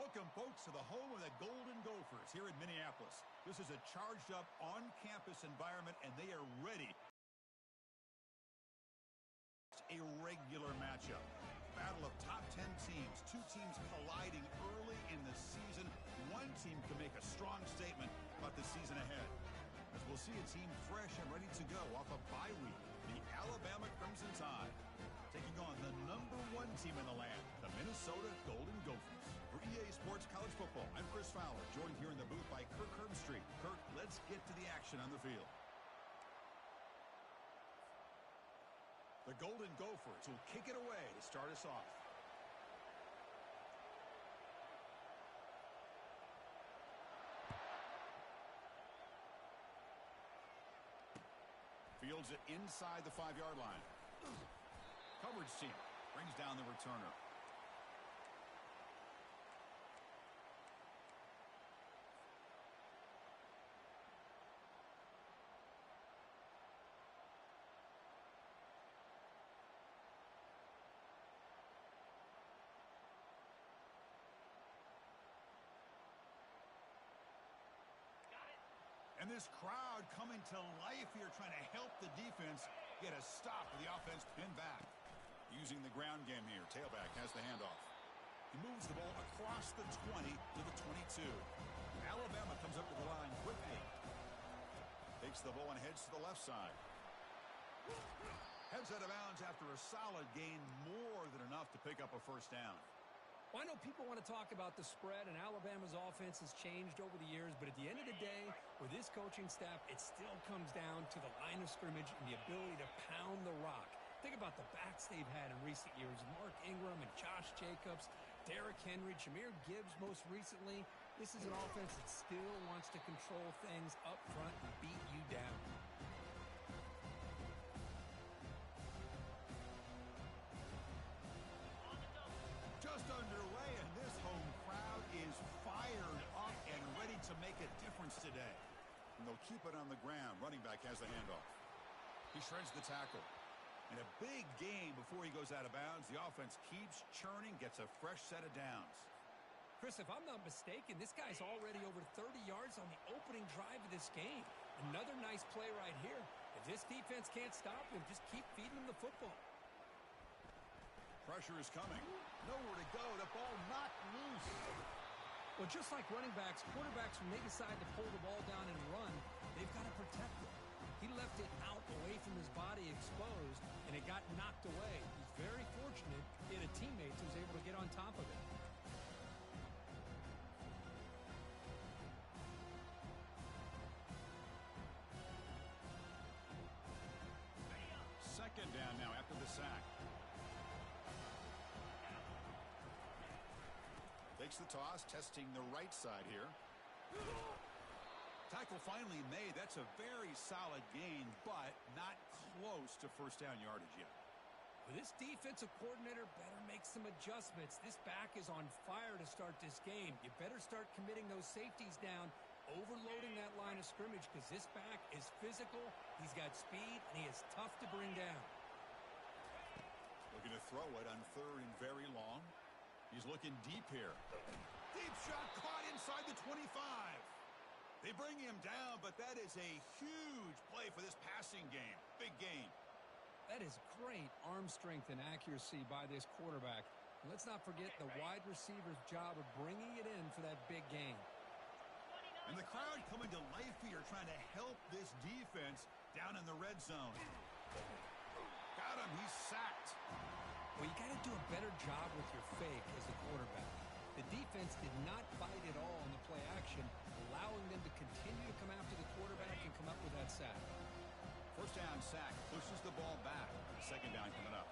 Welcome, folks, to the home of the Golden Gophers here in Minneapolis. This is a charged-up, on-campus environment, and they are ready. A regular matchup. Battle of top 10 teams. Two teams colliding early in the season. One team can make a strong statement about the season ahead, as we'll see a team fresh and ready to go off a bye week. The Alabama Crimson Tide taking on the #1 team in the land, the Minnesota Golden Gophers. For EA Sports College Football, I'm Chris Fowler, joined here in the booth by Kirk Herbstreit. Kirk, let's get to the action on the field. The Golden Gophers will kick it away to start us off. Fields it inside the 5-yard line. Coverage team brings down the returner. And this crowd coming to life here, trying to help the defense get a stop with the offense pinned back. Using the ground game here, tailback has the handoff. He moves the ball across the 20 to the 22. Alabama comes up to the line quickly. Takes the ball and heads to the left side. Heads out of bounds after a solid gain, more than enough to pick up a first down. Well, I know people want to talk about the spread, and Alabama's offense has changed over the years, but at the end of the day, with this coaching staff, it still comes down to the line of scrimmage and the ability to pound the rock. Think about the backs they've had in recent years, Mark Ingram and Josh Jacobs, Derrick Henry, Jahmyr Gibbs most recently. This is an offense that still wants to control things up front and beat you down. Just underway, and this home crowd is fired up and ready to make a difference today. And they'll keep it on the ground. Running back has the handoff. He shreds the tackle. And a big gain before he goes out of bounds. The offense keeps churning, gets a fresh set of downs. Chris, if I'm not mistaken, this guy's already over 30 yards on the opening drive of this game. Another nice play right here. If this defense can't stop him, just keep feeding him the football. Pressure is coming. Nowhere to go. The ball knocked loose. Well, just like running backs, quarterbacks, when they decide to pull the ball down and run, they've got to protect it. He left it out away from his body exposed, and it got knocked away. He's very fortunate he had a teammate who was able to get on top of it. Second down now after the sack. Takes the toss, testing the right side here. Tackle finally made. That's a very solid gain, but not close to first down yardage yet. Well, this defensive coordinator better make some adjustments. This back is on fire to start this game. You better start committing those safeties down, overloading that line of scrimmage, because this back is physical, he's got speed, and he is tough to bring down. Looking to throw it on 3rd and very long. He's looking deep here. Deep shot caught inside the 25. They bring him down, but that is a huge play for this passing game. Big gain. That is great arm strength and accuracy by this quarterback. And let's not forget the wide receiver's job of bringing it in for that big gain. And the crowd coming to life here, trying to help this defense down in the red zone. Got him. He's sacked. Well, you got to do a better job with your fake as a quarterback. The defense did not fight at all in the play action, allowing them to continue to come after the quarterback and come up with that sack. First down sack, pushes the ball back. Second down coming up.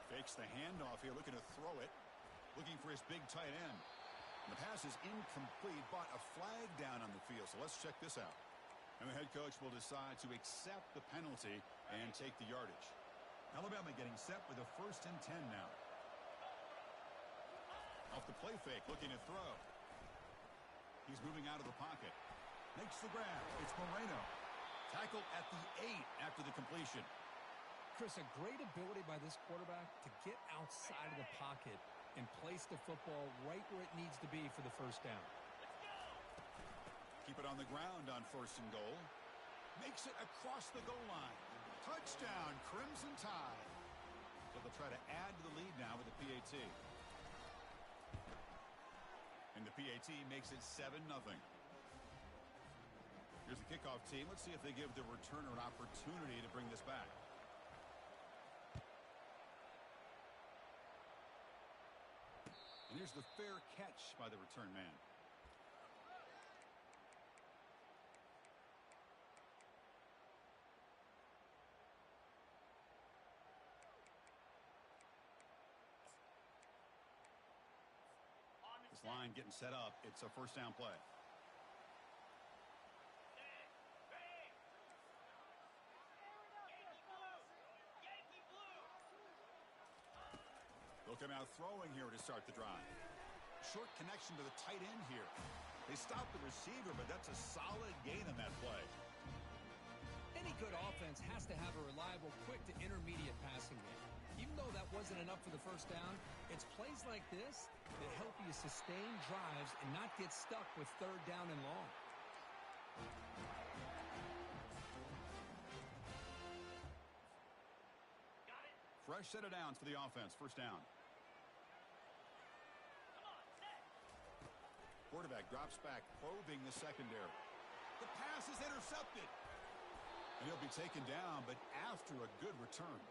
Fakes the handoff here, looking to throw it. Looking for his big tight end. And the pass is incomplete, but a flag down on the field. So let's check this out. And the head coach will decide to accept the penalty and take the yardage. Alabama getting set with a 1st and 10 now. Off the play fake, looking to throw. He's moving out of the pocket. Makes the grab. It's Moreno. Tackle at the 8 after the completion. Chris, a great ability by this quarterback to get outside of the pocket and place the football right where it needs to be for the first down. Keep it on the ground on 1st and goal. Makes it across the goal line. Touchdown, Crimson Tide. So they'll try to add to the lead now with the PAT. And the PAT makes it 7-0. Here's the kickoff team. Let's see if they give the returner an opportunity to bring this back. And here's the fair catch by the return man. This line getting set up. It's a first down play. They'll come out throwing here to start the drive. Short connection to the tight end here. They stop the receiver, but that's a solid gain on that play. Any good offense has to have a reliable, quick to intermediate passing game. Even though that wasn't enough for the first down, it's plays like this that help you sustain drives and not get stuck with 3rd down and long. Fresh set of downs for the offense. First down. Quarterback drops back, probing the secondary. The pass is intercepted. And he'll be taken down, but after a good return.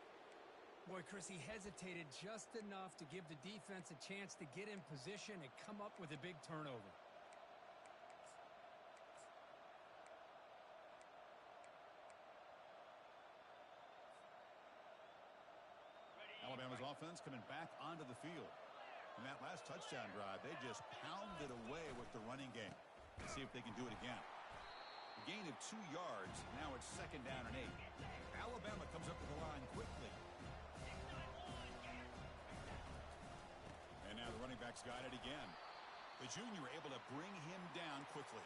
Boy, Chris, he hesitated just enough to give the defense a chance to get in position and come up with a big turnover. Alabama's offense coming back onto the field. In that last touchdown drive, they just pounded away with the running game. Let's see if they can do it again. A gain of 2 yards. Now it's 2nd down and 8. Alabama comes up to the line quickly. And now the running back's got it again. The junior able to bring him down quickly.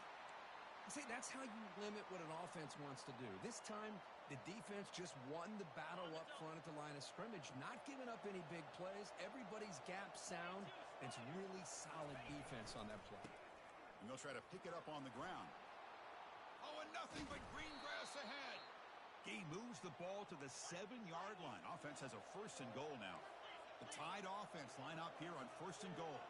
See, that's how you limit what an offense wants to do. This time, the defense just won the battle up front at the line of scrimmage, not giving up any big plays. Everybody's gap sound. It's really solid defense on that play. And they'll try to pick it up on the ground. Oh, and nothing but green grass ahead. He moves the ball to the 7-yard line. Offense has a 1st and goal now. The Tide offense line up here on 1st and goal.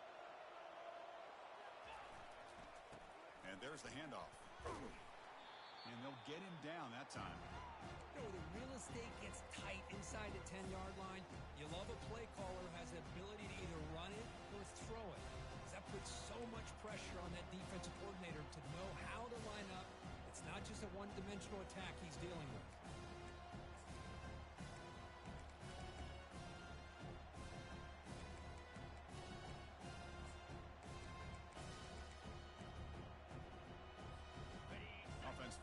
And there's the handoff. And they'll get him down that time. You know, the real estate gets tight inside the 10-yard line. You love a play caller who has the ability to either run it or throw it. That puts so much pressure on that defensive coordinator to know how to line up. It's not just a one-dimensional attack he's dealing with.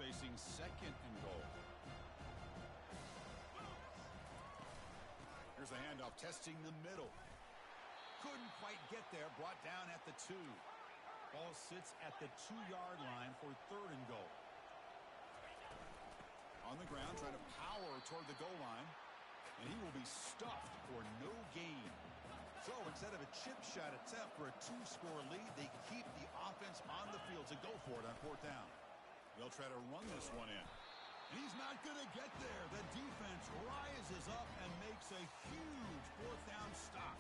Facing 2nd and goal. Here's the handoff, testing the middle. Couldn't quite get there, brought down at the 2. Ball sits at the 2-yard line for 3rd and goal. On the ground, trying to power toward the goal line. And he will be stuffed for no gain. So instead of a chip shot attempt for a 2-score lead, they keep the offense on the field to go for it on 4th down. They'll try to run this one in. And he's not going to get there. The defense rises up and makes a huge 4th down stop.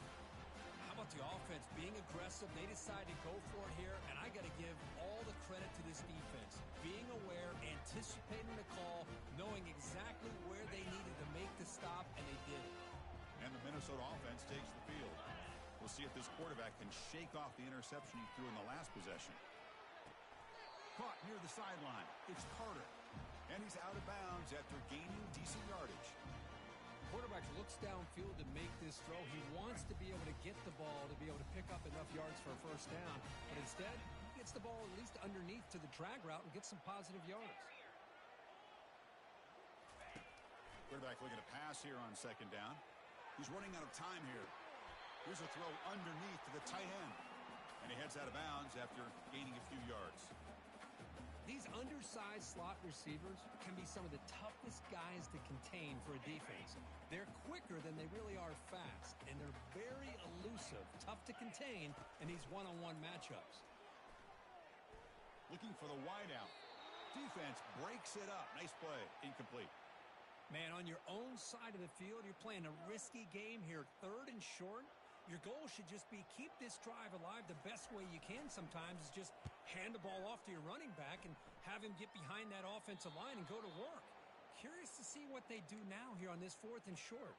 How about the offense being aggressive? They decide to go for it here, and I got to give all the credit to this defense. Being aware, anticipating the call, knowing exactly where they needed to make the stop, and they did it. And the Minnesota offense takes the field. We'll see if this quarterback can shake off the interception he threw in the last possession. Caught near the sideline. It's Carter. And he's out of bounds after gaining decent yardage. Quarterback looks downfield to make this throw. He wants to be able to get the ball to be able to pick up enough yards for a 1st down. But instead, he gets the ball at least underneath to the drag route and gets some positive yards. Quarterback looking to pass here on 2nd down. He's running out of time here. Here's a throw underneath to the tight end. And he heads out of bounds after gaining a few yards. These undersized slot receivers can be some of the toughest guys to contain for a defense. They're quicker than they really are fast, and they're very elusive, tough to contain in these one-on-one matchups. Looking for the wideout. Defense breaks it up. Nice play. Incomplete. Man, on your own side of the field, you're playing a risky game here, 3rd and short. Your goal should just be keep this drive alive. The best way you can sometimes is just hand the ball off to your running back and have him get behind that offensive line and go to work. Curious to see what they do now here on this 4th and short.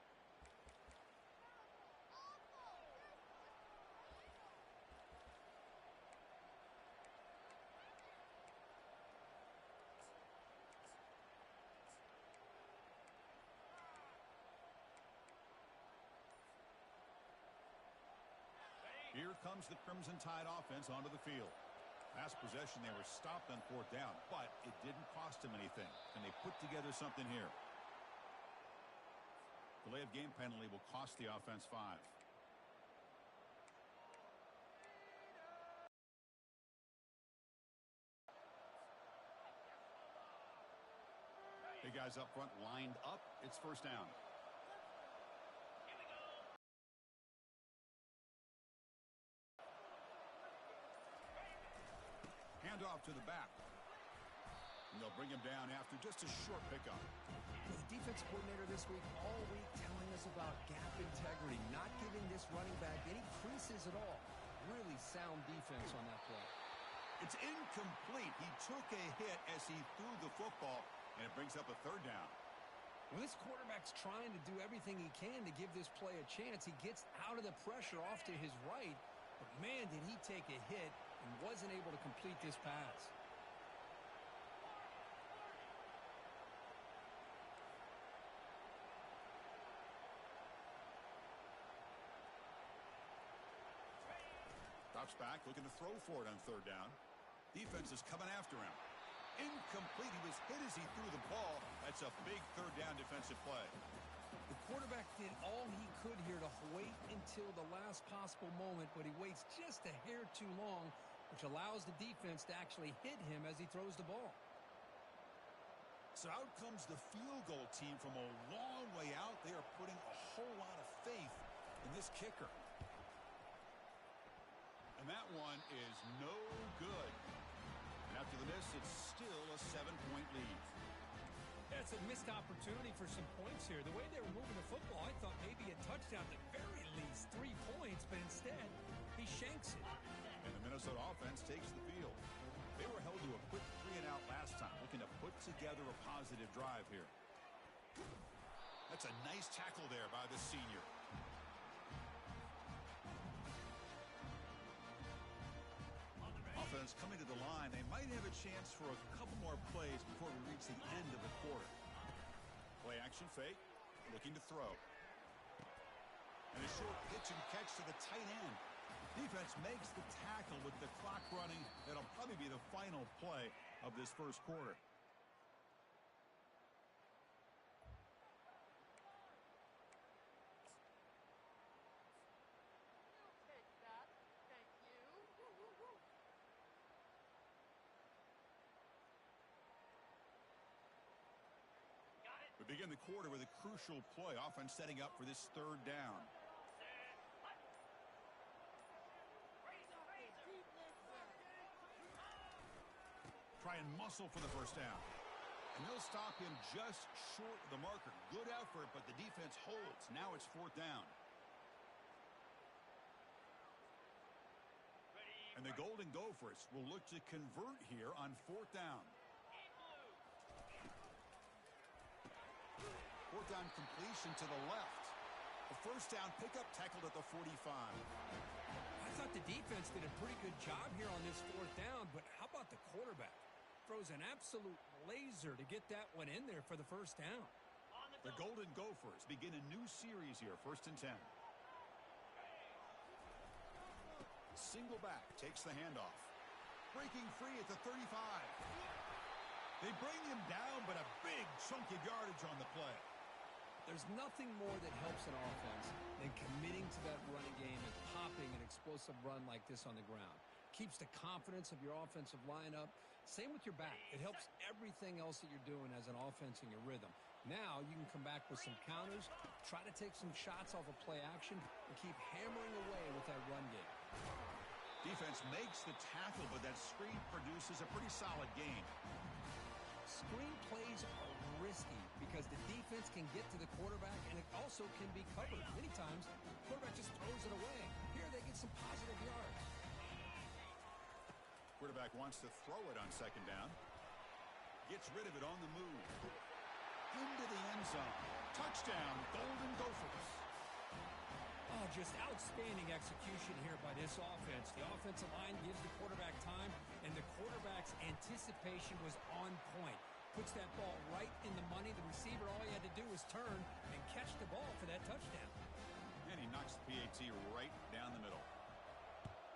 Here comes the Crimson Tide offense onto the field. Last possession, they were stopped on 4th down, but it didn't cost them anything. And they put together something here. Delay of game penalty will cost the offense 5. Hey, guys up front lined up. It's 1st down. Off to the back. And they'll bring him down after just a short pickup. The defense coordinator this week, all week, telling us about gap integrity, not giving this running back any creases at all. Really sound defense on that play. It's incomplete. He took a hit as he threw the football, and it brings up a 3rd down. When this quarterback's trying to do everything he can to give this play a chance, he gets out of the pressure off to his right. But, man, did he take a hit and wasn't able to complete this pass. Drops back, looking to throw for it on 3rd down. Defense is coming after him. Incomplete. He was hit as he threw the ball. That's a big 3rd down defensive play. The quarterback did all he could here to wait until the last possible moment, but he waits just a hair too long, which allows the defense to actually hit him as he throws the ball. So out comes the field goal team from a long way out. They are putting a whole lot of faith in this kicker. And that one is no good. And after the miss, it's still a 7-point lead. That's a missed opportunity for some points here. The way they were moving the football, I thought maybe a touchdown at the very least, 3 points, but instead he shanks it. And the Minnesota offense takes the field. They were held to a quick 3-and-out last time, looking to put together a positive drive here. That's a nice tackle there by the senior. Offense coming to the line. They might have a chance for a couple more plays before we reach the end of the quarter. Play action fake, looking to throw. And a short pitch and catch to the tight end. Defense makes the tackle with the clock running. That'll probably be the final play of this 1st quarter. We begin the quarter with a crucial play. Offense setting up for this 3rd down. Try and muscle for the 1st down. And they'll stop him just short of the marker. Good effort, but the defense holds. Now it's 4th down. And the Golden Gophers will look to convert here on 4th down. 4th down completion to the left. A 1st down pickup tackled at the 45. I thought the defense did a pretty good job here on this 4th down, but how about the quarterback? Throws an absolute laser to get that one in there for the 1st down. The Golden Gophers begin a new series here, 1st and 10. Single back takes the handoff. Breaking free at the 35. They bring him down, but a big chunk of yardage on the play. There's nothing more that helps an offense than committing to that running game and popping an explosive run like this on the ground. Keeps the confidence of your offensive lineup, Same with your back. It helps everything else that you're doing as an offense in your rhythm. Now you can come back with some counters, try to take some shots off of play action, and keep hammering away with that run game. Defense makes the tackle, but that screen produces a pretty solid gain. Screen plays are risky because the defense can get to the quarterback, and it also can be covered. Many times, the quarterback just throws it away. Here they get some positive yards. Quarterback wants to throw it on second down. Gets rid of it on the move. Into the end zone. Touchdown, Golden Gophers. Oh, just outstanding execution here by this offense. The offensive line gives the quarterback time, and the quarterback's anticipation was on point. Puts that ball right in the money. The receiver, all he had to do was turn and catch the ball for that touchdown. And he knocks the PAT right down the middle.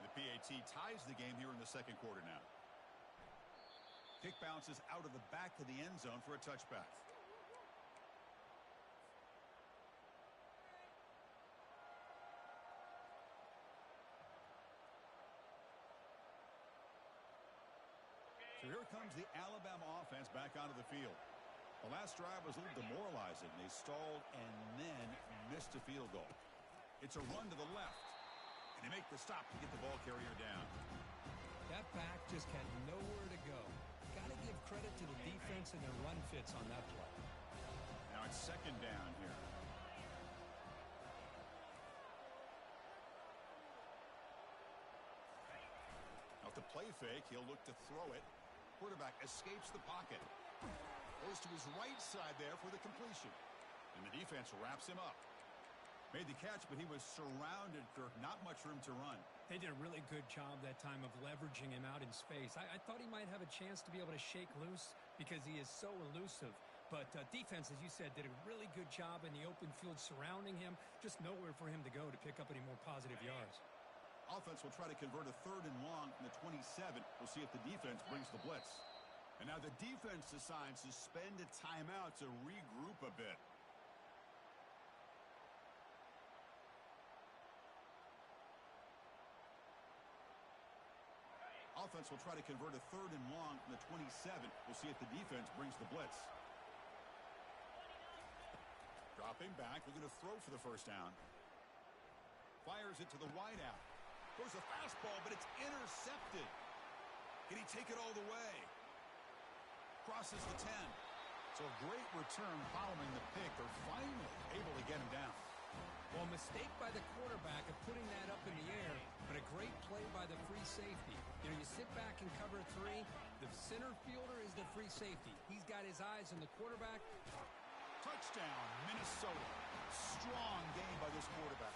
The PAT ties the game here in the second quarter now. Kick bounces out of the back of the end zone for a touchback. So here comes the Alabama offense back onto the field. The last drive was a little demoralizing. They stalled and then missed a field goal. It's a run to the left. And they make the stop to get the ball carrier down. That back just had nowhere to go. Got to give credit to the defense and their run fits on that play. Now it's second down here. Now with the play fake, he'll look to throw it. Quarterback escapes the pocket. Goes to his right side there for the completion. And the defense wraps him up. Made the catch, but he was surrounded, Kirk. Not much room to run. They did a really good job that time of leveraging him out in space. I thought he might have a chance to be able to shake loose because he is so elusive. But defense, as you said, did a really good job in the open field surrounding him. Just nowhere for him to go to pick up any more positive yards. Offense will try to convert a 3rd and long from the 27. We'll see if the defense brings the blitz. And now the defense decides to spend a timeout to regroup a bit. Offense will try to convert a 3rd and long from the 27. We'll see if the defense brings the blitz. Dropping back, looking to throw for the first down. Fires it to the wideout. Throws a fastball, but it's intercepted. Can he take it all the way? Crosses the 10. So a great return following the pick. They're finally able to get him down. Well, a mistake by the quarterback of putting that up in the air, but a great play by the free safety. You know, you sit back and cover 3. The center fielder is the free safety. He's got his eyes on the quarterback. Touchdown, Minnesota. Strong game by this quarterback.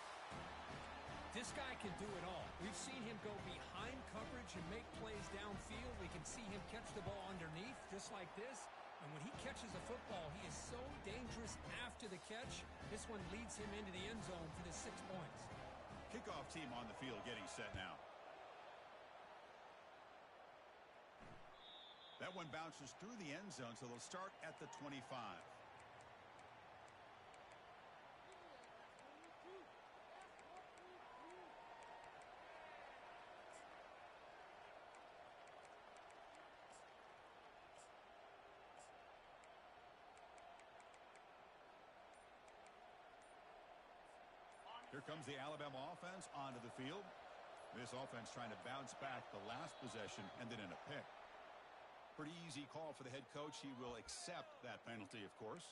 This guy can do it all. We've seen him go behind coverage and make plays downfield. We can see him catch the ball underneath just like this. And when he catches a football, he is so dangerous after the catch. This one leads him into the end zone for the 6 points. Kickoff team on the field getting set now. That one bounces through the end zone, so they'll start at the 25. Here comes the Alabama offense onto the field. This offense trying to bounce back the last possession, ended in a pick. Pretty easy call for the head coach. He will accept that penalty, of course.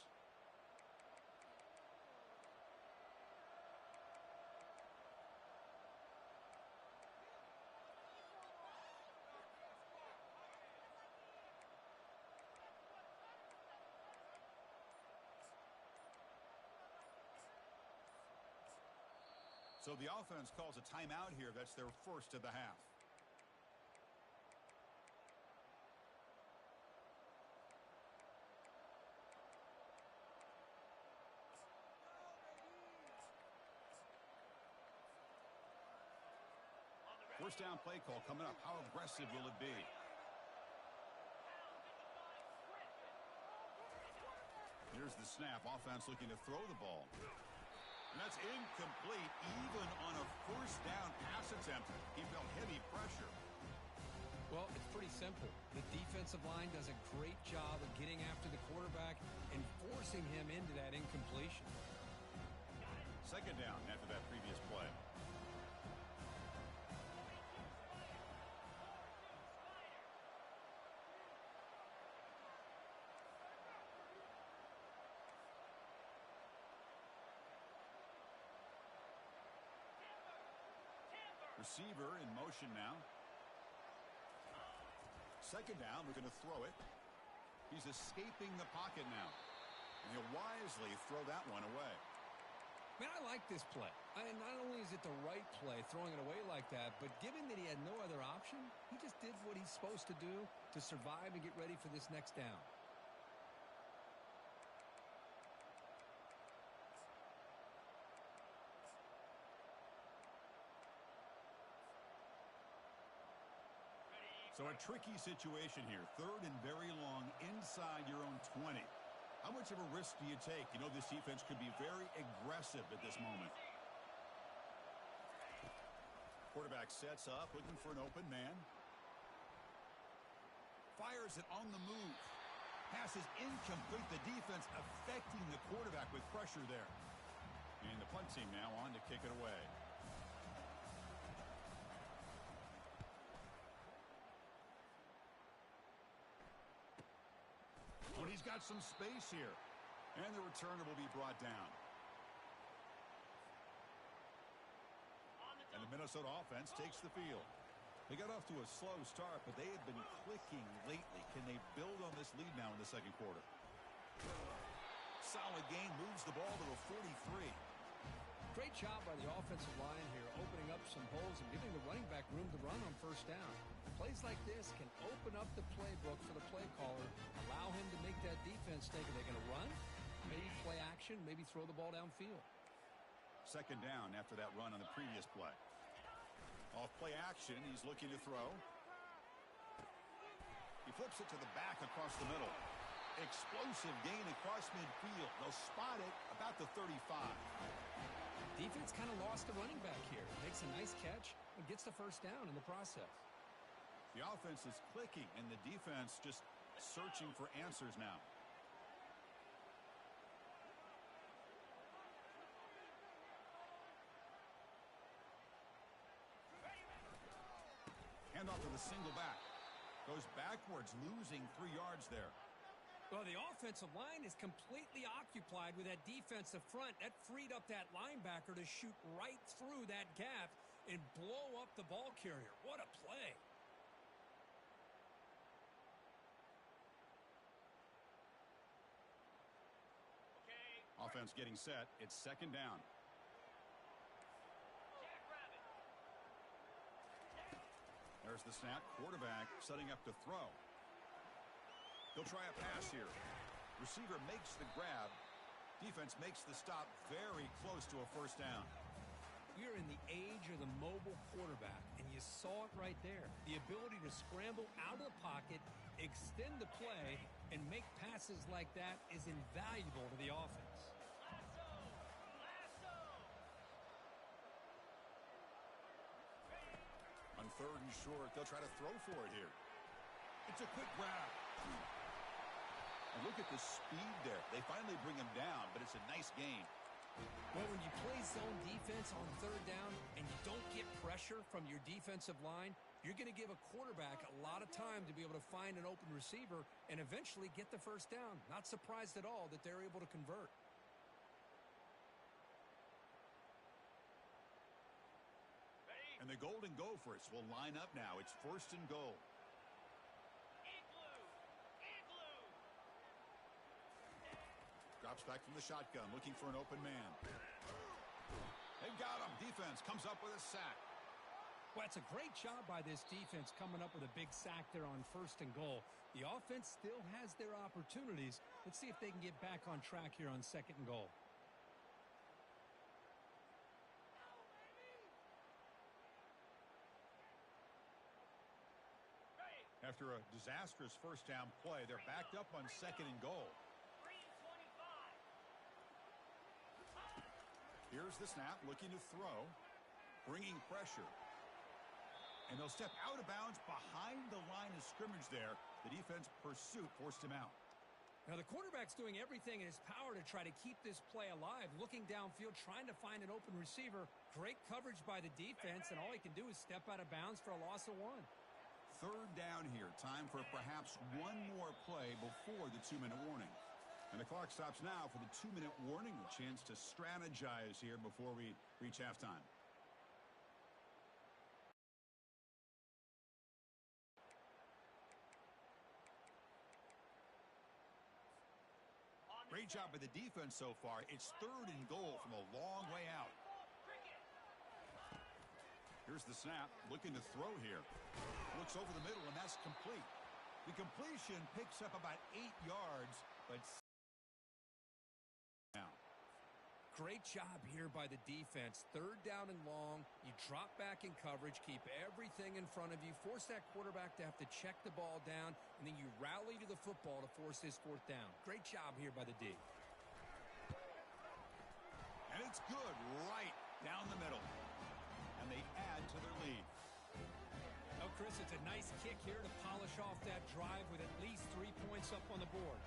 So the offense calls a timeout here. That's their first of the half. First down play call coming up. How aggressive will it be? Here's the snap. Offense looking to throw the ball. And that's incomplete. Even on a first down pass attempt, he felt heavy pressure. Well, it's pretty simple. The defensive line does a great job of getting after the quarterback and forcing him into that incompletion. Second down after that previous play. Receiver in motion now. Second down, we're going to throw it. He's escaping the pocket now. And he'll wisely throw that one away. Man, I like this play. Not only is it the right play, throwing it away like that, but given that he had no other option, he just did what he's supposed to do to survive and get ready for this next down. So a tricky situation here. Third and very long inside your own 20. How much of a risk do you take? You know, this defense could be very aggressive at this moment. Quarterback sets up, looking for an open man. Fires it on the move. Pass is incomplete. The defense affecting the quarterback with pressure there. And the punt team now on to kick it away. He's got some space here. And the returner will be brought down. And the Minnesota offense takes the field. They got off to a slow start, but they have been clicking lately. Can they build on this lead now in the second quarter? Solid game, moves the ball to a 43. Great job by the offensive line here, opening up some holes and giving the running back room to run on first down. Plays like this can open up the playbook for the play caller, allow him to make that defense think, are they going to run? Maybe play action, maybe throw the ball downfield. Second down after that run on the previous play. Off play action, he's looking to throw. He flips it to the back across the middle. Explosive gain across midfield. They'll spot it about the 35. Defense kind of lost the running back here. Makes a nice catch and gets the first down in the process. The offense is clicking, and the defense just searching for answers now. Hand off to the single back. Goes backwards, losing 3 yards there. Well, the offensive line is completely occupied with that defensive front. That freed up that linebacker to shoot right through that gap and blow up the ball carrier. What a play. Offense getting set. It's second down. There's the snap. Quarterback setting up to throw. He'll try a pass here. Receiver makes the grab. Defense makes the stop very close to a first down. We're in the age of the mobile quarterback, and you saw it right there. The ability to scramble out of the pocket, extend the play, and make passes like that is invaluable to the offense. On third and short, they'll try to throw for it here. It's a quick grab. And look at the speed there. They finally bring him down, but it's a nice gain. Well, when you play zone defense on third down and you don't get pressure from your defensive line, you're going to give a quarterback a lot of time to be able to find an open receiver and eventually get the first down. Not surprised at all that they're able to convert. And the Golden Gophers will line up now. It's first and goal. Drops back from the shotgun, looking for an open man. They got him. Defense comes up with a sack. Well, it's a great job by this defense coming up with a big sack there on first and goal. The offense still has their opportunities. Let's see if they can get back on track here on second and goal. After a disastrous first down play, they're backed up on second and goal. Here's the snap, looking to throw, bringing pressure. And they'll step out of bounds behind the line of scrimmage there. The defense pursuit forced him out. Now, the quarterback's doing everything in his power to try to keep this play alive, looking downfield, trying to find an open receiver. Great coverage by the defense, and all he can do is step out of bounds for a loss of 1. Third down here. Time for perhaps one more play before the 2-minute warning. And the clock stops now for the 2-minute warning. A chance to strategize here before we reach halftime. Great job by the defense so far. It's 3rd and goal from a long way out. Here's the snap. Looking to throw here. Looks over the middle, and that's complete. The completion picks up about 8 yards, but now. Great job here by the defense. 3rd down and long. You drop back in coverage, keep everything in front of you, force that quarterback to have to check the ball down, and then you rally to the football to force this 4th down. Great job here by the D. And it's good right down the middle. And they add to their lead. Oh, Chris, it's a nice kick here to polish off that drive with at least 3 points up on the board.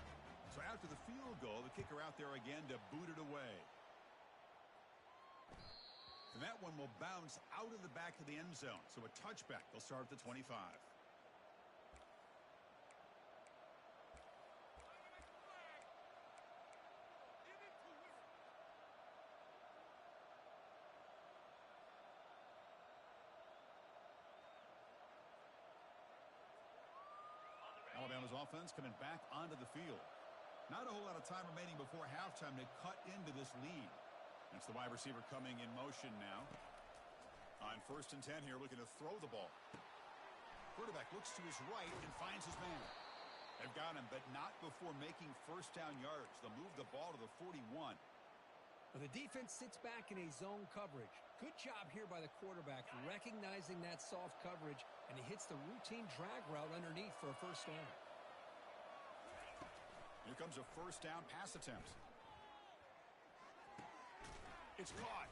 So after the field goal, the kicker out there again to boot it away. And that one will bounce out of the back of the end zone. So a touchback. They'll start at the 25. Alabama's offense coming back onto the field. Not a whole lot of time remaining before halftime to cut into this lead. That's the wide receiver coming in motion now. On 1st and 10 here, looking to throw the ball. Quarterback looks to his right and finds his man. They've got him, but not before making 1st down yards. They'll move the ball to the 41. Well, the defense sits back in a zone coverage. Good job here by the quarterback, recognizing that soft coverage, and he hits the routine drag route underneath for a 1st down. Here comes a 1st down pass attempt. It's caught.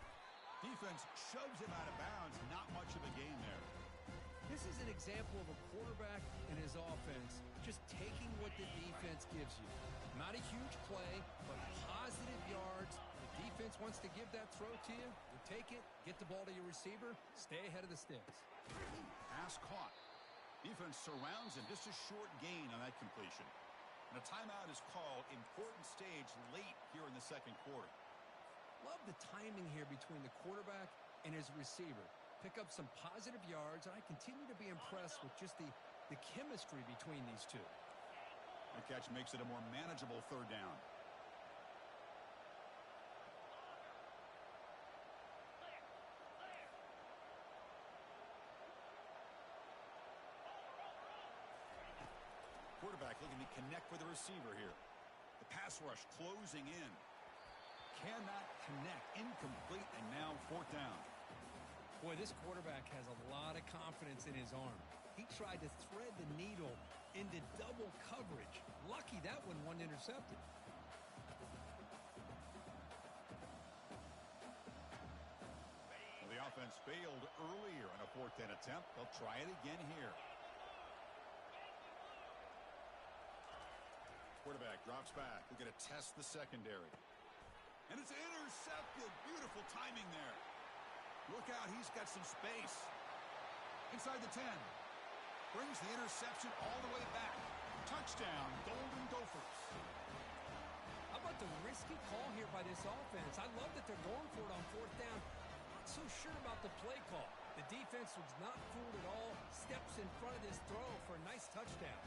Defense shoves him out of bounds. Not much of a gain there. This is an example of a quarterback and his offense just taking what the defense gives you. Not a huge play, but positive yards. The defense wants to give that throw to you. You take it, get the ball to your receiver, stay ahead of the sticks. Pass caught. Defense surrounds him. Just a short gain on that completion. And a timeout is called. Important stage late here in the 2nd quarter. Love the timing here between the quarterback and his receiver. Pick up some positive yards, and I continue to be impressed with just the chemistry between these two. That catch makes it a more manageable 3rd down. Quarterback looking to connect with the receiver here. The pass rush closing in. Cannot connect. Incomplete, and now 4th down. Boy, this quarterback has a lot of confidence in his arm. He tried to thread the needle into double coverage. Lucky that one wasn't intercepted. Well, the offense failed earlier on a 4th down attempt. They'll try it again here. Quarterback drops back. We're going to test the secondary. And it's intercepted. Beautiful timing there. Look out. He's got some space. Inside the 10. Brings the interception all the way back. Touchdown, Golden Gophers. How about the risky call here by this offense? I love that they're going for it on 4th down. Not so sure about the play call. The defense was not fooled at all. Steps in front of this throw for a nice touchdown.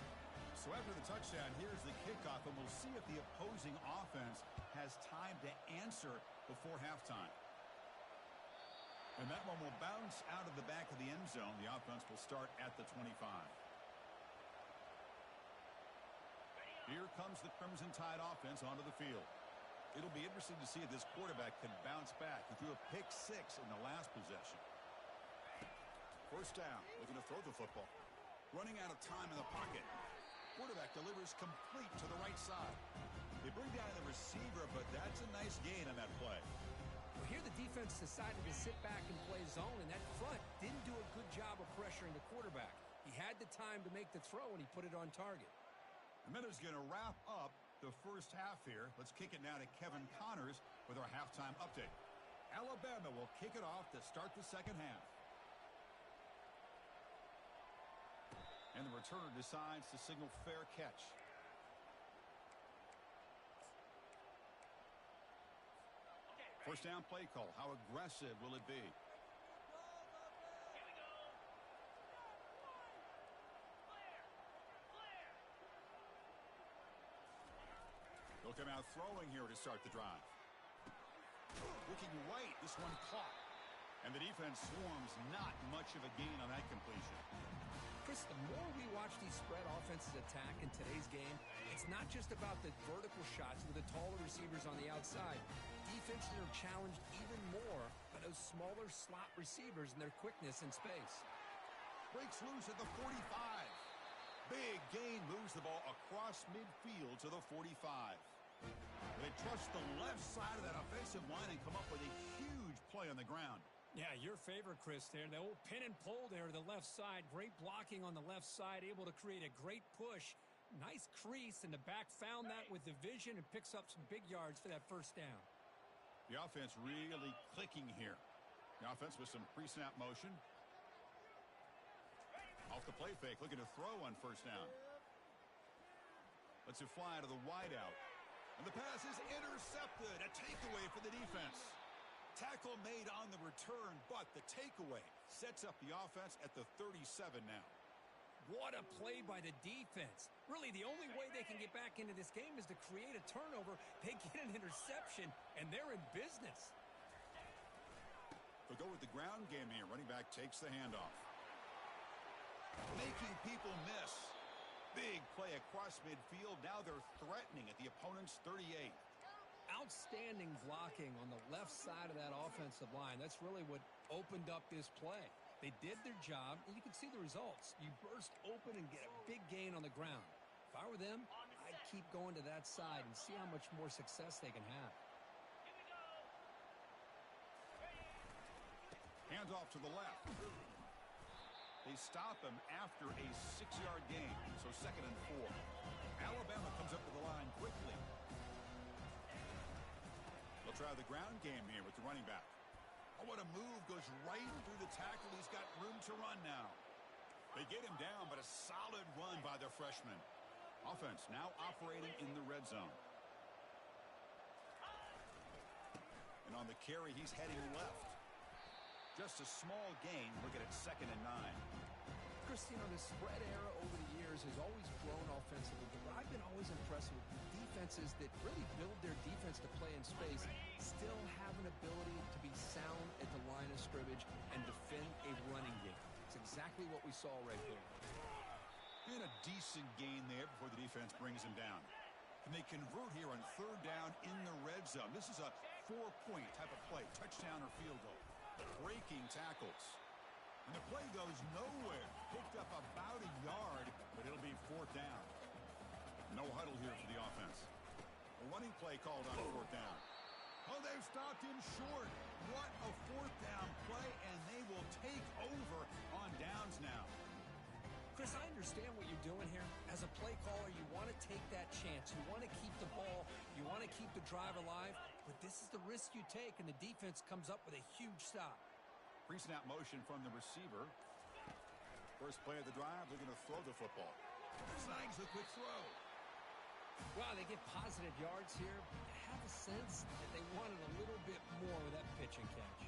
So after the touchdown, here's the kickoff, and we'll see if the opposing offense has time to answer before halftime. And that one will bounce out of the back of the end zone. The offense will start at the 25. Here comes the Crimson Tide offense onto the field. It'll be interesting to see if this quarterback can bounce back. He threw a pick 6 in the last possession. 1st down, looking to throw the football. Running out of time in the pocket. Quarterback delivers complete to the right side. They bring down the receiver, but that's a nice gain on that play. Well, Here the defense decided to sit back and play zone, and that front didn't do a good job of pressuring the quarterback. He had the time to make the throw, and he put it on target. And that is going to wrap up the first half here. Let's kick it now to Kevin Connors with our halftime update. Alabama will kick it off to start the second half. And the returner decides to signal fair catch. First down play call. How aggressive will it be? He'll come out throwing here to start the drive. Looking right, this one caught. And the defense swarms, not much of a gain on that completion. Chris, the more we watch these spread offenses attack in today's game, it's not just about the vertical shots with the taller receivers on the outside. Defenses are challenged even more by those smaller slot receivers and their quickness in space. Breaks loose at the 45. Big gain, moves the ball across midfield to the 45. They trust the left side of that offensive line and come up with a huge play on the ground. Yeah, your favorite, Chris, there. The old pin and pull there to the left side. Great blocking on the left side, able to create a great push. Nice crease, and the back found that with the vision and picks up some big yards for that first down. The offense really clicking here. The offense with some pre-snap motion. Off the play fake, looking to throw on first down. Lets it fly to the wideout. And the pass is intercepted. A takeaway for the defense. Tackle made on the return, but the takeaway sets up the offense at the 37 now. What a play by the defense. Really, the only way they can get back into this game is to create a turnover. They get an interception, and they're in business. They'll go with the ground game here. Running back takes the handoff. Making people miss. Big play across midfield. Now they're threatening at the opponent's 38. Outstanding blocking on the left side of that offensive line. That's really what opened up this play. They did their job, and you can see the results. You burst open and get a big gain on the ground. If I were them, I'd keep going to that side and see how much more success they can have. Hands off to the left. They stop him after a 6-yard gain, so 2nd and 4. Alabama comes up to the line quickly. They'll try the ground game here with the running back. Oh, what a move. Goes right through the tackle. He's got room to run now. They get him down, but a solid run by their freshman. Offense now operating in the red zone. And on the carry, he's heading left. Just a small gain. Look at it, 2nd and 9. Chris, you know, the spread era over the years has always grown offensively, but I've been always impressed with defenses that really build their defense to play in space, still have an ability to be sound at the line of scrimmage and defend a running game. It's exactly what we saw right there. And a decent gain there before the defense brings him down. And they convert here on 3rd down in the red zone. This is a 4-point type of play, touchdown or field goal. Breaking tackles. And the play goes nowhere. Picked up about a yard, but it'll be 4th down. No huddle here for the offense. A running play called on 4th down. Oh, they've stopped him short. What a 4th down play, and they will take over on downs now. Chris, I understand what you're doing here. As a play caller, you want to take that chance. You want to keep the ball. You want to keep the drive alive. But this is the risk you take, and the defense comes up with a huge stop. Pre-snap motion from the receiver. First play of the drive, looking to throw the football. Snags the quick throw. Wow, they get positive yards here. I have a sense that they wanted a little bit more with that pitch and catch.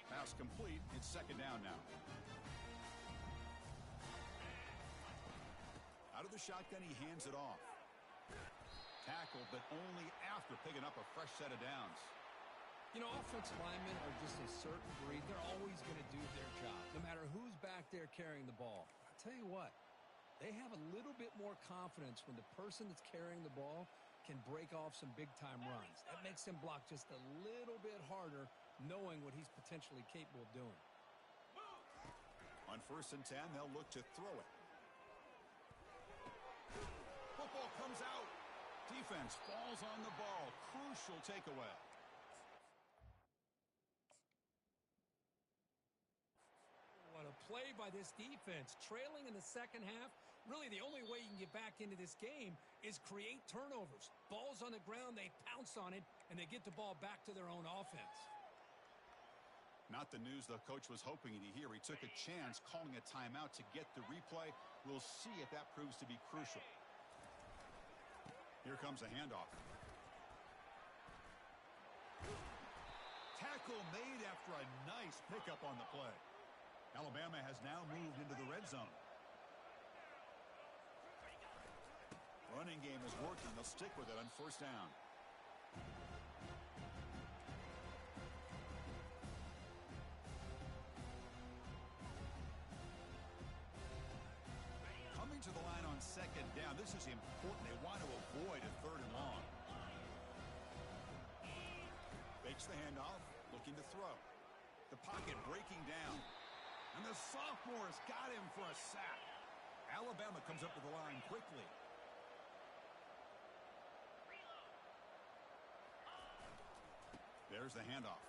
Pass complete. It's 2nd down now. Out of the shotgun, he hands it off. Tackled, but only after picking up a fresh set of downs. You know, offensive linemen are just a certain breed. They're always going to do their job, no matter who's back there carrying the ball. I'll tell you what, they have a little bit more confidence when the person that's carrying the ball can break off some big-time runs. That makes him block just a little bit harder, knowing what he's potentially capable of doing. On 1st and 10, they'll look to throw it. Football comes out. Defense falls on the ball. Crucial takeaway. play by this defense. Trailing in the second half, really the only way you can get back into this game is create turnovers. Ball's on the ground, they pounce on it, and they get the ball back to their own offense. Not the news the coach was hoping to hear. He took a chance calling a timeout to get the replay. We'll see if that proves to be crucial. Here comes a handoff. Tackle made after a nice pickup on the play. Alabama has now moved into the red zone. Running game is working. They'll stick with it on first down. Coming to the line on second down. This is important. They want to avoid a third and long. Fakes the handoff, looking to throw. The pocket breaking down. And the sophomore has got him for a sack. Alabama comes up to the line quickly. There's the handoff.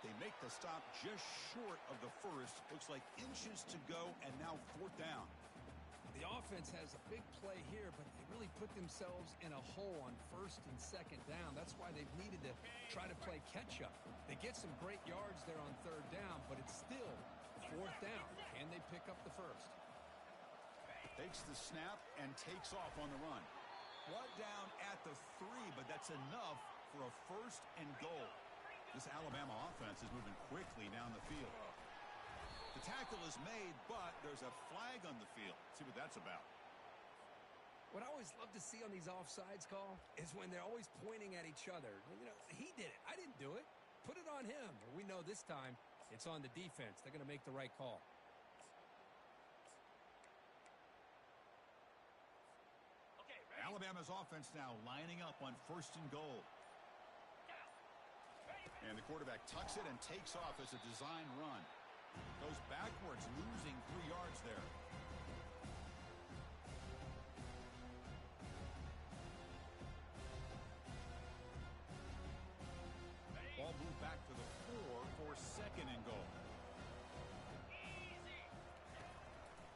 They make the stop just short of the first. Looks like inches to go, and now fourth down. The offense has a big play here, but they really put themselves in a hole on first and second down. That's why they've needed to try to play catch-up. They get some great yards there on third down, but it's still fourth down. Can they pick up the first? Takes the snap and takes off on the run. Brought down at the 3, but that's enough for a first and goal. This Alabama offense is moving quickly down the field. The tackle is made, but there's a flag on the field. See what that's about. What I always love to see on these offsides call is when they're always pointing at each other. You know, he did it. I didn't do it. Put it on him. We know this time it's on the defense. They're going to make the right call. Alabama's offense now lining up on first and goal. And the quarterback tucks it and takes off as a design run. Goes backwards, losing 3 yards there. Ball moved back to the 4 for second and goal.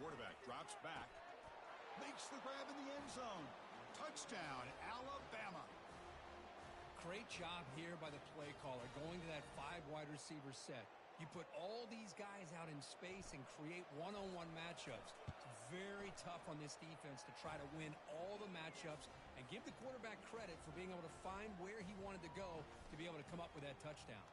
Quarterback drops back. Makes the grab in the end zone. Touchdown, Alabama. Great job here by the play caller going to that 5 wide receiver set. You put all these guys out in space and create one-on-one matchups. It's very tough on this defense to try to win all the matchups and give the quarterback credit for being able to find where he wanted to go to be able to come up with that touchdown.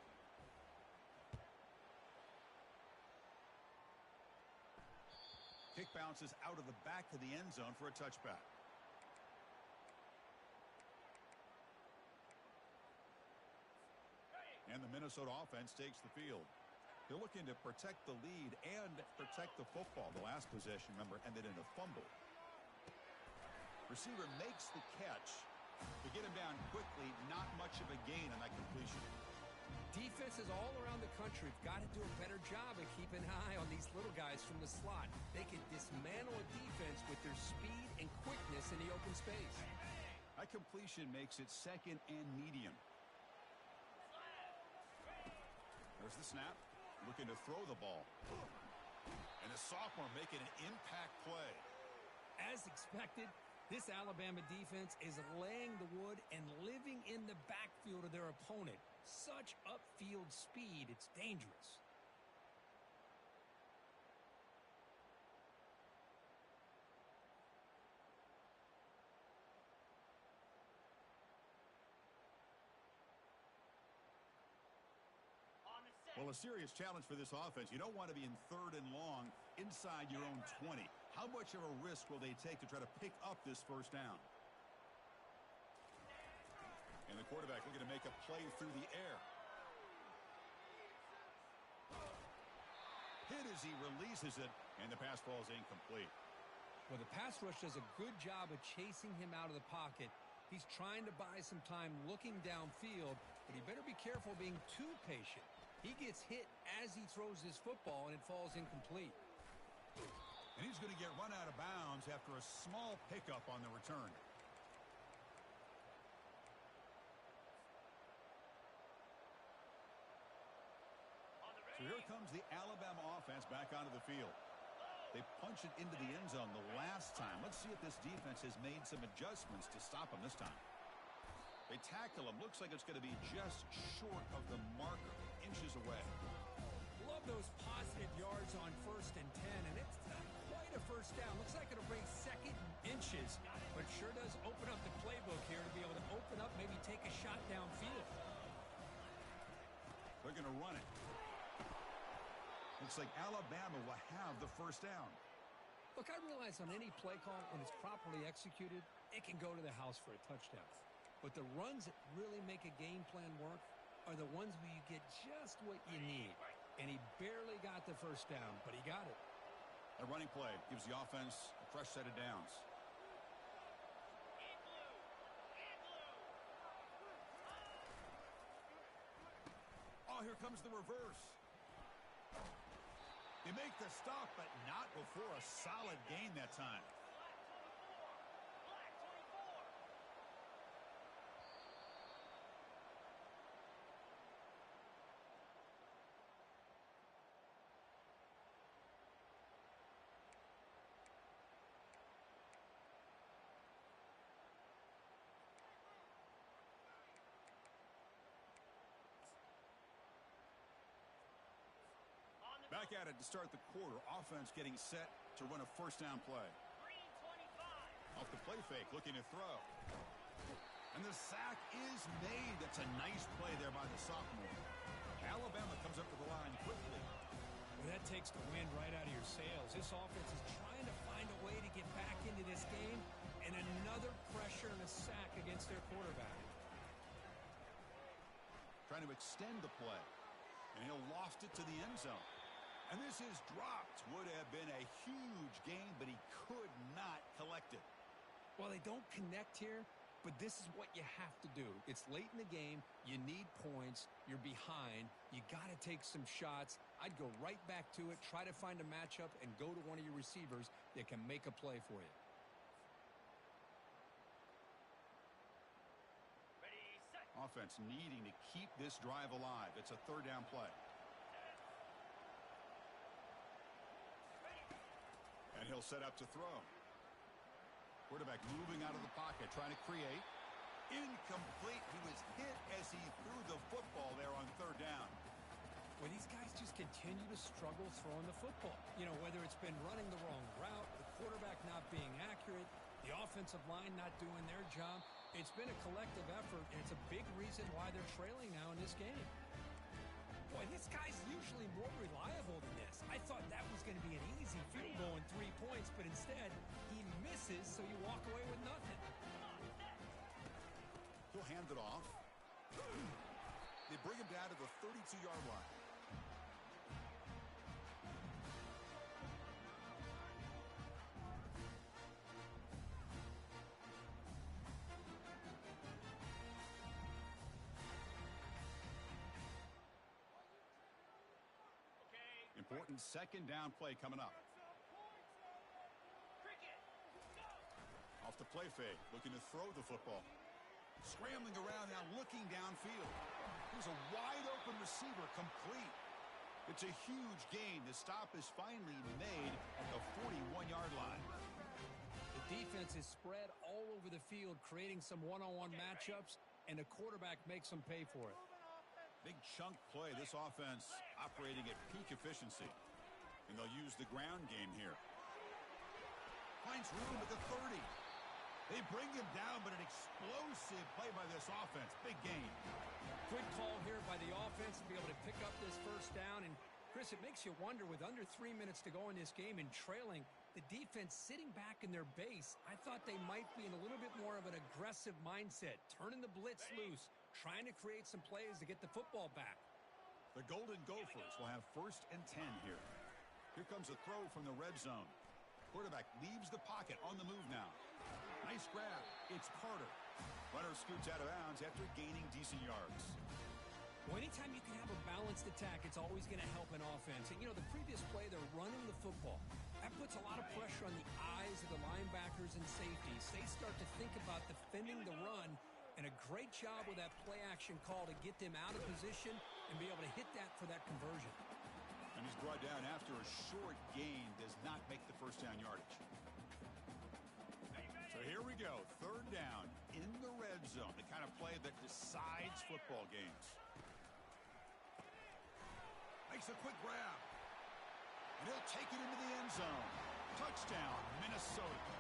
Kick bounces out of the back of the end zone for a touchback. And the Minnesota offense takes the field. They're looking to protect the lead and protect the football. The last possession, remember, ended in a fumble. Receiver makes the catch. To get him down quickly, not much of a gain on that completion. Defenses all around the country have got to do a better job of keeping an eye on these little guys from the slot. They can dismantle a defense with their speed and quickness in the open space. That completion makes it second and medium. There's the snap. Looking to throw the ball. And the sophomore making an impact play. As expected, this Alabama defense is laying the wood and living in the backfield of their opponent. Such upfield speed, it's dangerous. Well, a serious challenge for this offense. You don't want to be in third and long inside your own 20. How much of a risk will they take to try to pick up this first down? And the quarterback looking to make a play through the air. Hit as he releases it, and the pass ball is incomplete. Well, the pass rush does a good job of chasing him out of the pocket. He's trying to buy some time looking downfield, but he better be careful being too patient. He gets hit as he throws his football, and it falls incomplete. And he's going to get run out of bounds after a small pickup on the return. So here comes the Alabama offense back onto the field. They punched it into the end zone the last time. Let's see if this defense has made some adjustments to stop them this time. They tackle him. Looks like it's going to be just short of the marker, inches away. Love those positive yards on 1st and 10, and it's not quite a first down. Looks like it'll bring 2nd and inches, but sure does open up the playbook here to be able to open up, maybe take a shot downfield. They're going to run it. Looks like Alabama will have the first down. Look, I realize on any play call, when it's properly executed, it can go to the house for a touchdown. But the runs that really make a game plan work are the ones where you get just what you need. And he barely got the first down, but he got it. A running play gives the offense a fresh set of downs. Oh, here comes the reverse. They make the stop, but not before a solid gain that time. Back at it to start the quarter. Offense getting set to run a first down play. Off the play fake, looking to throw. And the sack is made. That's a nice play there by the sophomore. Alabama comes up to the line quickly. Well, that takes the wind right out of your sails. This offense is trying to find a way to get back into this game, and another pressure and a sack against their quarterback. Trying to extend the play, and he'll loft it to the end zone. And this is dropped. Would have been a huge gain, but he could not collect it. Well, they don't connect here, but this is what you have to do. It's late in the game. You need points. You're behind. You got to take some shots. I'd go right back to it, try to find a matchup, and go to one of your receivers that can make a play for you. Offense needing to keep this drive alive. It's a third down play. And he'll set up to throw. Quarterback moving out of the pocket, trying to create. Incomplete. He was hit as he threw the football there on third down. Well, these guys just continue to struggle throwing the football. You know, whether it's been running the wrong route, the quarterback not being accurate, the offensive line not doing their job. It's been a collective effort, and it's a big reason why they're trailing now in this game. Boy, this guy's usually more reliable than this. I thought that was going to be an easy field goal in 3 points, but instead, he misses, so you walk away with nothing. He'll hand it off. They bring him down to the 32-yard line. Important second down play coming up. Off the play fake, looking to throw the football. Scrambling around now, looking downfield. Here's a wide open receiver, complete. It's a huge gain. The stop is finally made at the 41-yard line. The defense is spread all over the field, creating some one-on-one matchups, and the quarterback makes them pay for it. Big chunk play. This offense operating at peak efficiency. And they'll use the ground game here. Finds room at the 30. They bring him down, but an explosive play by this offense. Big gain. Good call here by the offense to be able to pick up this first down. And, Chris, it makes you wonder, with under 3 minutes to go in this game and trailing, the defense sitting back in their base, I thought they might be in a little bit more of an aggressive mindset, turning the blitz loose, trying to create some plays to get the football back. The Golden Gophers will have 1st and 10 here. Here comes a throw from the red zone. Quarterback leaves the pocket, on the move now. Nice grab. It's Carter. Runner scoots out of bounds after gaining decent yards. Well, anytime you can have a balanced attack, it's always going to help an offense. And, you know, the previous play, they're running the football. That puts a lot of pressure on the eyes of the linebackers and safeties. They start to think about defending the run, and a great job with that play-action call to get them out of position and be able to hit that for that conversion. And he's brought down after a short gain. Does not make the first down yardage. So here we go. Third down in the red zone. The kind of play that decides football games. Makes a quick grab. And he'll take it into the end zone. Touchdown, Minnesota.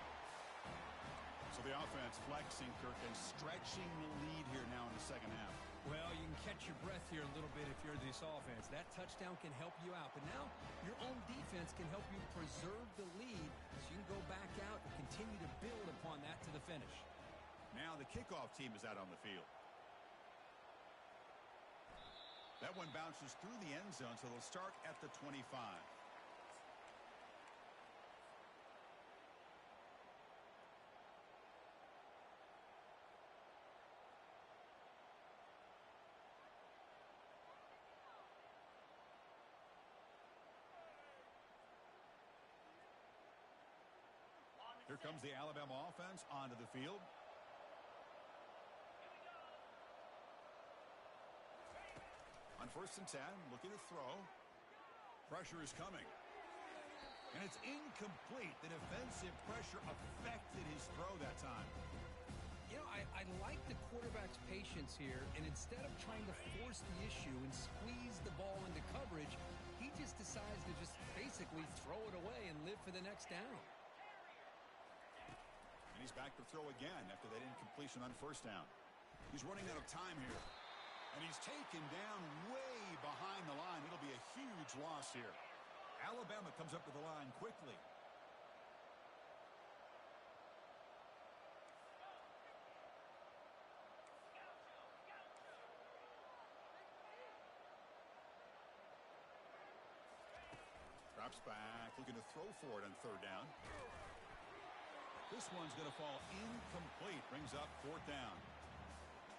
So the offense flexing, Kirk, and stretching the lead here now in the second half. Well, you can catch your breath here a little bit if you're this offense. That touchdown can help you out. But now your own defense can help you preserve the lead so you can go back out and continue to build upon that to the finish. Now the kickoff team is out on the field. That one bounces through the end zone, so they'll start at the 25. Here comes the Alabama offense onto the field. On 1st and 10, looking to throw. Pressure is coming. And it's incomplete. The defensive pressure affected his throw that time. You know, I like the quarterback's patience here, and instead of trying to force the issue and squeeze the ball into coverage, he just decides to just basically throw it away and live for the next down. And he's back to throw again after that incompletion on 1st down. He's running out of time here. And he's taken down way behind the line. It'll be a huge loss here. Alabama comes up to the line quickly. Drops back, looking to throw for it on 3rd down. This one's going to fall incomplete. Brings up 4th down.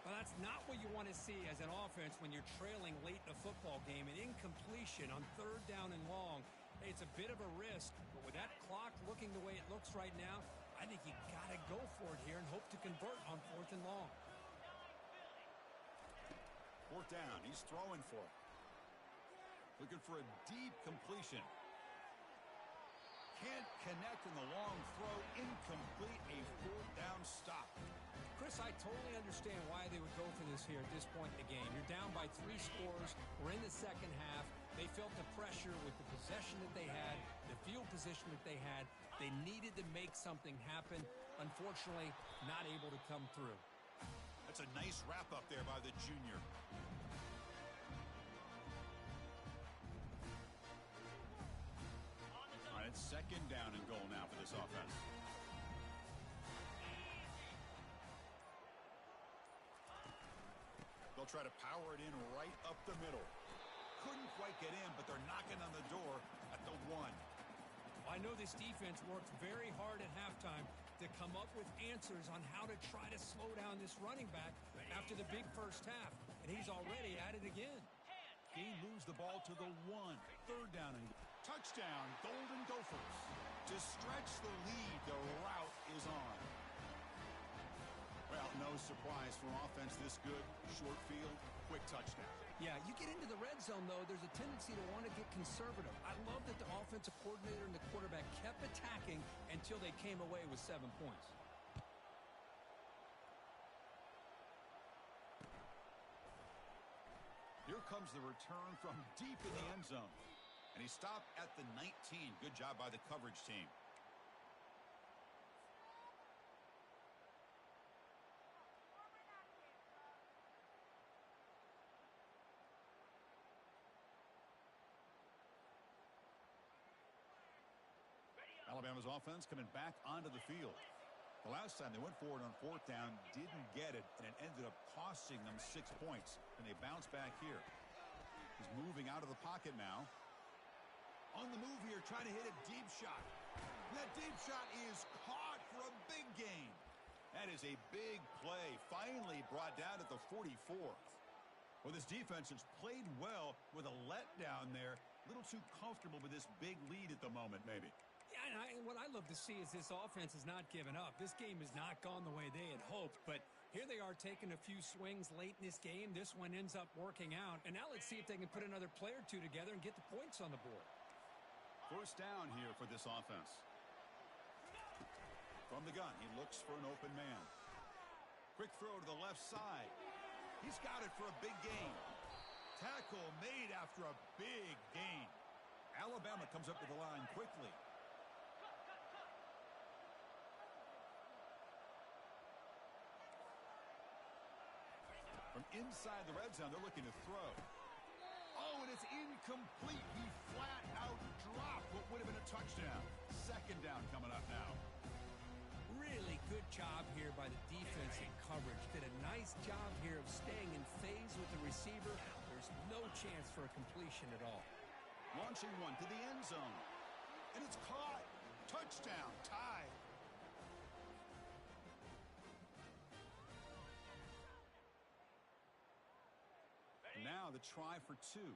Well, that's not what you want to see as an offense when you're trailing late in a football game. An incompletion on 3rd down and long. Hey, it's a bit of a risk, but with that clock looking the way it looks right now, I think you got to go for it here and hope to convert on 4th and long. 4th down. He's throwing for it. Looking for a deep completion. Can't connect in the long throw. Incomplete. A 4th down stop. Chris, I totally understand why they would go for this here at this point in the game. You're down by 3 scores. We're in the second half. They felt the pressure with the possession that they had, the field position that they had. They needed to make something happen. Unfortunately, not able to come through. That's a nice wrap up there by the junior. All right, it's 2nd down and goal now for this offense. They'll try to power it in right up the middle. Couldn't quite get in, but they're knocking on the door at the 1. I know this defense worked very hard at halftime to come up with answers on how to try to slow down this running back after the big first half, and he's already at it again. He moves the ball to the 1. 3rd down and touchdown, Golden Gophers. To stretch the lead, the route is on. Well, no surprise for offense this good. Short field, quick touchdown. Yeah, you get into the red zone, though, there's a tendency to want to get conservative. I love that the offensive coordinator and the quarterback kept attacking until they came away with 7 points. Here comes the return from deep in the end zone. And he stopped at the 19. Good job by the coverage team. Alabama's offense coming back onto the field. The last time they went forward on 4th down, didn't get it, and it ended up costing them 6 points. And they bounce back here. He's moving out of the pocket now. On the move here, trying to hit a deep shot. And that deep shot is caught for a big gain. That is a big play. Finally brought down at the 44. Well, this defense has played well with a letdown there. A little too comfortable with this big lead at the moment, maybe. And what I love to see is this offense has not given up. This game has not gone the way they had hoped, but Here they are taking a few swings late in this game. This one ends up working out. And now let's see if they can put another play or two together and get the points on the board. First down here for this offense. From the gun, he looks for an open man. Quick throw to the left side. He's got it for a big gain. Tackle made after a big gain. Alabama comes up to the line quickly. From inside the red zone, they're looking to throw. Oh, and it's incomplete. He flat out dropped what would have been a touchdown. Second down coming up now. Really good job here by the defense in coverage. Did a nice job here of staying in phase with the receiver. There's no chance for a completion at all. Launching one to the end zone. And it's caught. Touchdown. Tie. Now the try for two.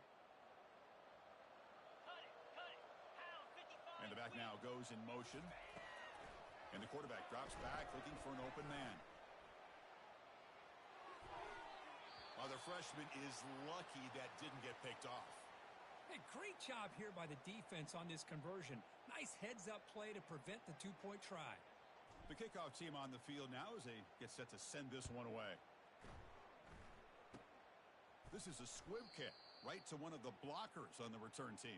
And the back now goes in motion. And the quarterback drops back looking for an open man. Well, the freshman is lucky that didn't get picked off. Hey, great job here by the defense on this conversion. Nice heads-up play to prevent the two-point try. The kickoff team on the field now as they get set to send this one away. This is a squib kick right to one of the blockers on the return team.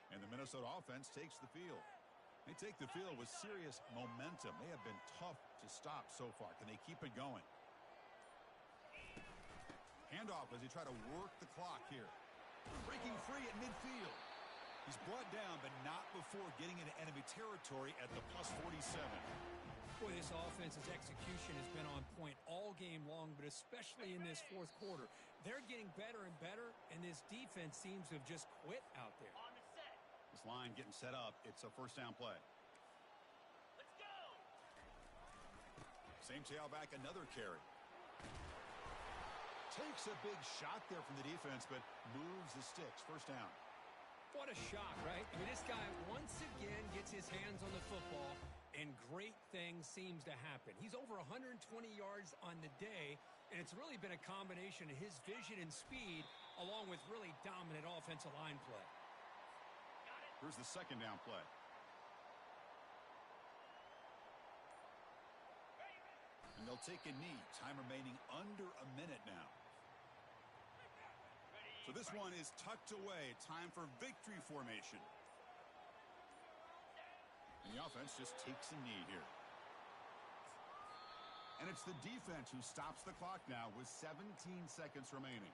And the Minnesota offense takes the field. They take the field with serious momentum. They have been tough to stop so far. Can they keep it going? Handoff as they try to work the clock here. Breaking free at midfield. He's brought down, but not before getting into enemy territory at the +47. Boy, this offense's execution has been on point all game long, but especially in this fourth quarter. They're getting better and better, and this defense seems to have just quit out there. This line getting set up. It's a first down play. Let's go. Same tailback, another carry. Takes a big shot there from the defense, but moves the sticks. First down. What a shot, right? I mean, this guy once again gets his hands on the football, and great things seems to happen. He's over 120 yards on the day, and it's really been a combination of his vision and speed along with really dominant offensive line play. Here's the second down play. And they'll take a knee. Time remaining under a minute now. So this one is tucked away. Time for victory formation. And the offense just takes a knee here. And it's the defense who stops the clock now with 17 seconds remaining.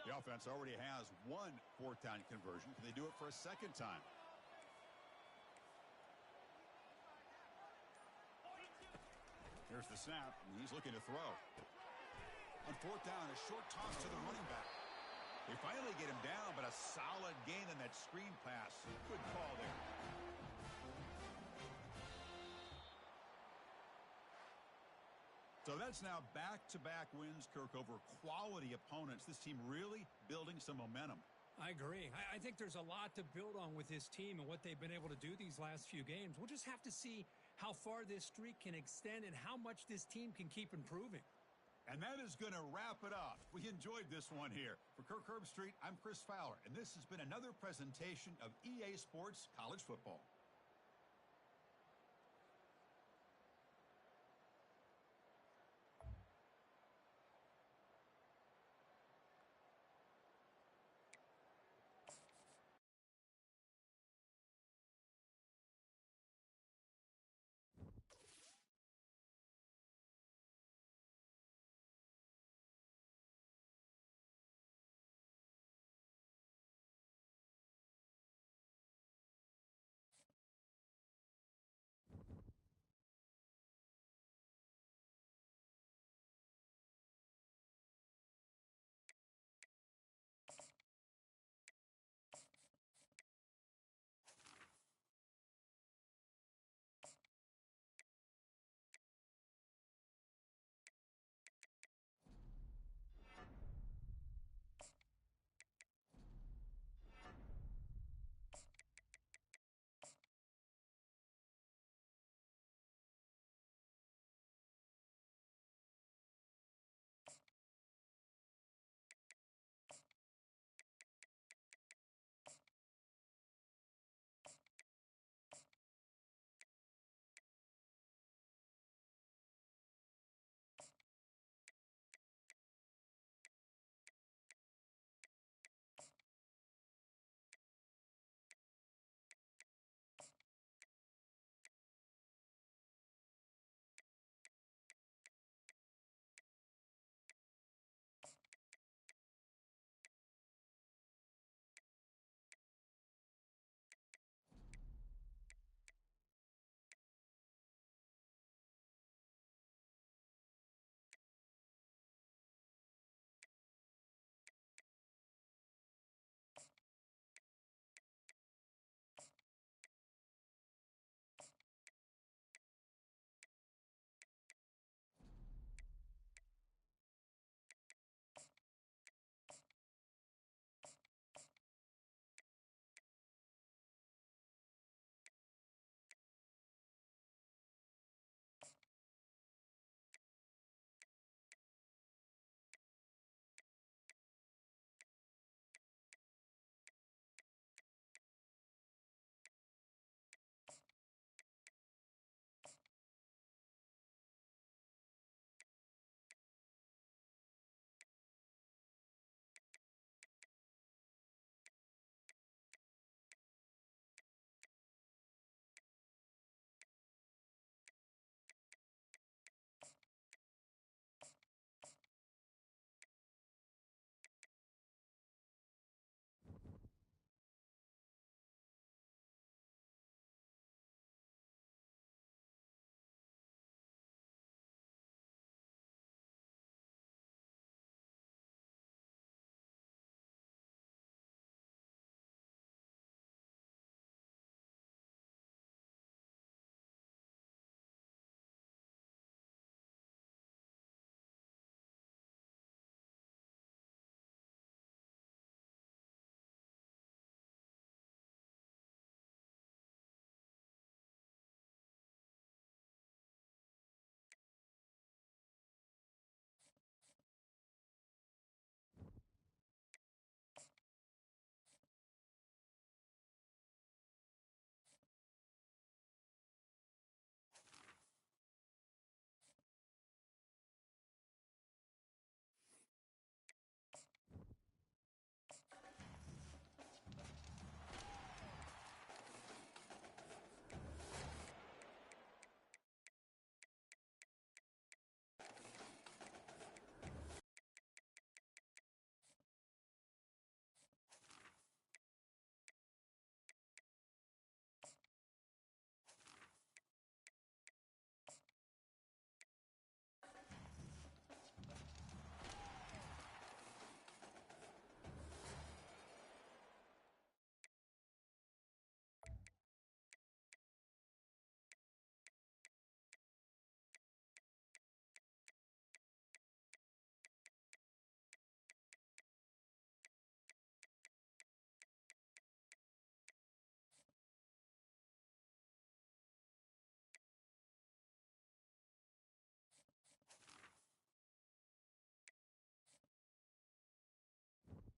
The offense already has one fourth down conversion. Can they do it for a second time? Here's the snap, and he's looking to throw. On fourth down, a short toss to the running back. They finally get him down, but a solid gain on that screen pass. Good call there. So that's now back-to-back wins, Kirk, over quality opponents. This team really building some momentum. I agree. I think there's a lot to build on with this team and what they've been able to do these last few games. We'll just have to see how far this streak can extend and how much this team can keep improving. And that is going to wrap it up. We enjoyed this one here. For Kirk Herbstreit, I'm Chris Fowler, and this has been another presentation of EA Sports College Football.